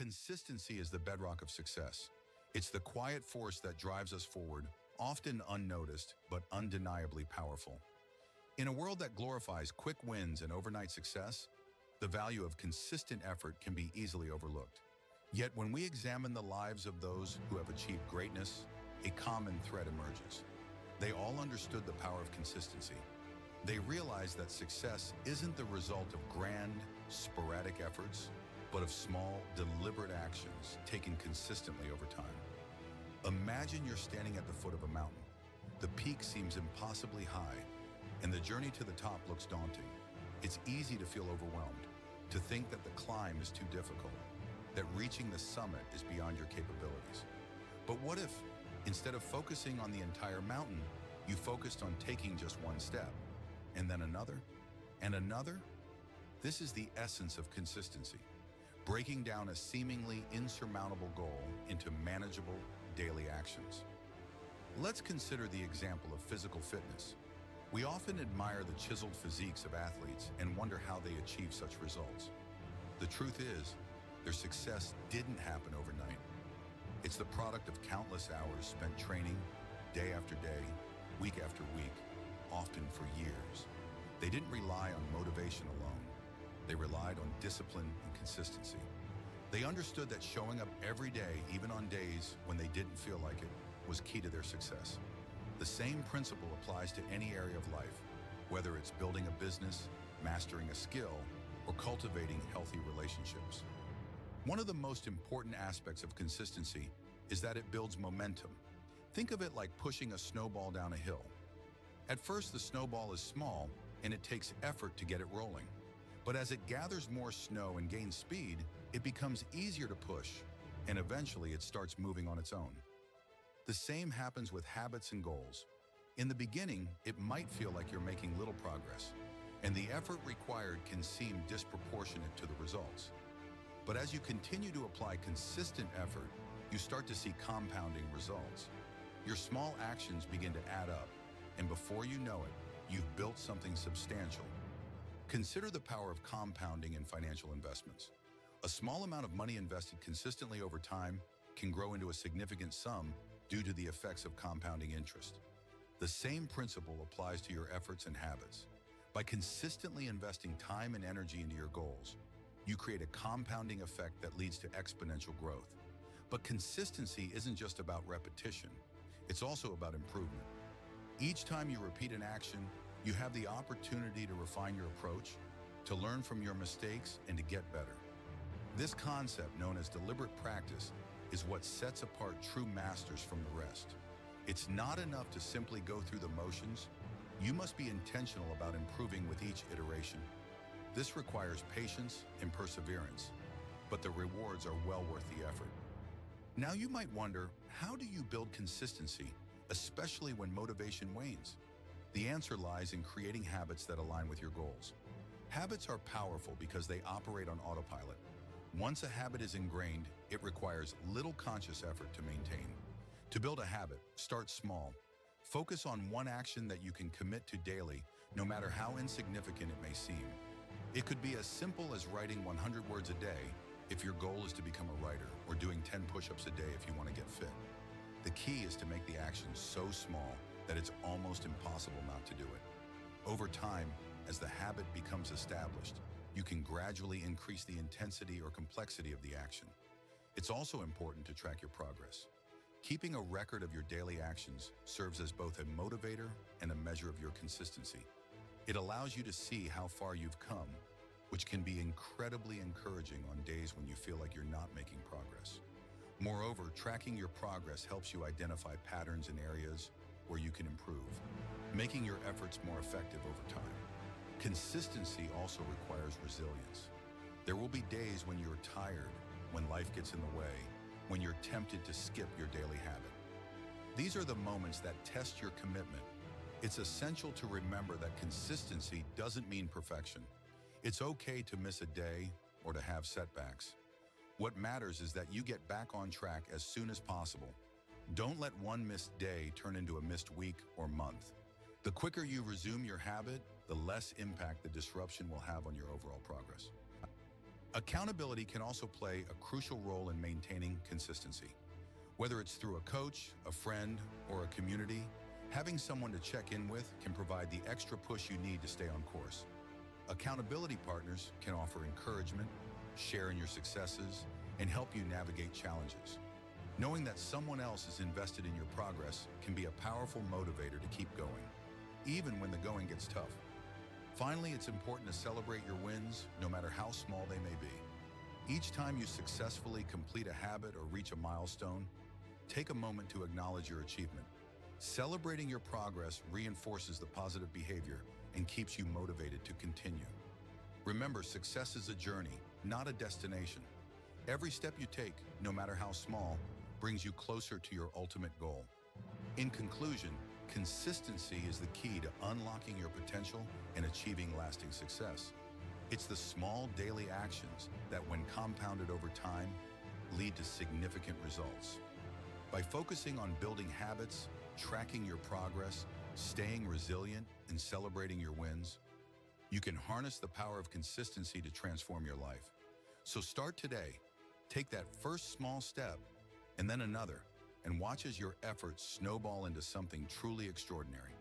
consistency is the bedrock of success. It's the quiet force that drives us forward, often unnoticed, but undeniably powerful. In a world that glorifies quick wins and overnight success, the value of consistent effort can be easily overlooked. Yet when we examine the lives of those who have achieved greatness, a common thread emerges. They all understood the power of consistency. They realized that success isn't the result of grand, sporadic efforts, but of small, deliberate actions taken consistently over time. Imagine you're standing at the foot of a mountain. The peak seems impossibly high, and the journey to the top looks daunting. It's easy to feel overwhelmed, to think that the climb is too difficult, that reaching the summit is beyond your capabilities. But what if, instead of focusing on the entire mountain, you focused on taking just one step, and then another, and another? This is the essence of consistency, breaking down a seemingly insurmountable goal into manageable daily actions. Let's consider the example of physical fitness. We often admire the chiseled physiques of athletes and wonder how they achieve such results. The truth is, their success didn't happen overnight. It's the product of countless hours spent training, day after day, week after week, often for years. They didn't rely on motivation alone. They relied on discipline and consistency. They understood that showing up every day, even on days when they didn't feel like it, was key to their success. The same principle applies to any area of life, whether it's building a business, mastering a skill, or cultivating healthy relationships. One of the most important aspects of consistency is that it builds momentum. Think of it like pushing a snowball down a hill. At first, the snowball is small, and it takes effort to get it rolling. But as it gathers more snow and gains speed, it becomes easier to push, and eventually it starts moving on its own. The same happens with habits and goals. In the beginning, it might feel like you're making little progress, and the effort required can seem disproportionate to the results. But as you continue to apply consistent effort, you start to see compounding results. Your small actions begin to add up, and before you know it, you've built something substantial. Consider the power of compounding in financial investments. A small amount of money invested consistently over time can grow into a significant sum due to the effects of compounding interest. The same principle applies to your efforts and habits. By consistently investing time and energy into your goals, you create a compounding effect that leads to exponential growth. But consistency isn't just about repetition, it's also about improvement. Each time you repeat an action, you have the opportunity to refine your approach, to learn from your mistakes, and to get better. This concept, known as deliberate practice, is what sets apart true masters from the rest. It's not enough to simply go through the motions. You must be intentional about improving with each iteration. This requires patience and perseverance, but the rewards are well worth the effort. Now you might wonder, how do you build consistency, especially when motivation wanes? The answer lies in creating habits that align with your goals. Habits are powerful because they operate on autopilot. Once a habit is ingrained, it requires little conscious effort to maintain. To build a habit, start small. Focus on one action that you can commit to daily, no matter how insignificant it may seem. It could be as simple as writing 100 words a day if your goal is to become a writer, or doing 10 push-ups a day if you want to get fit. The key is to make the action so small that it's almost impossible not to do it. Over time, as the habit becomes established, you can gradually increase the intensity or complexity of the action. It's also important to track your progress. Keeping a record of your daily actions serves as both a motivator and a measure of your consistency. It allows you to see how far you've come, which can be incredibly encouraging on days when you feel like you're not making progress. Moreover, tracking your progress helps you identify patterns in areas where you can improve, making your efforts more effective over time. Consistency also requires resilience. There will be days when you're tired, when life gets in the way, when you're tempted to skip your daily habit. These are the moments that test your commitment. It's essential to remember that consistency doesn't mean perfection. It's okay to miss a day or to have setbacks. What matters is that you get back on track as soon as possible. Don't let one missed day turn into a missed week or month. The quicker you resume your habit, the less impact the disruption will have on your overall progress. Accountability can also play a crucial role in maintaining consistency. Whether it's through a coach, a friend, or a community, having someone to check in with can provide the extra push you need to stay on course. Accountability partners can offer encouragement, share in your successes, and help you navigate challenges. Knowing that someone else is invested in your progress can be a powerful motivator to keep going, even when the going gets tough. Finally, it's important to celebrate your wins, no matter how small they may be. Each time you successfully complete a habit or reach a milestone, take a moment to acknowledge your achievement. Celebrating your progress reinforces the positive behavior and keeps you motivated to continue. Remember, success is a journey, not a destination. Every step you take, no matter how small, brings you closer to your ultimate goal. In conclusion, consistency is the key to unlocking your potential and achieving lasting success. It's the small daily actions that, when compounded over time, lead to significant results. By focusing on building habits, tracking your progress, staying resilient, and celebrating your wins, you can harness the power of consistency to transform your life. So start today. Take that first small step, and then another, and watch as your efforts snowball into something truly extraordinary.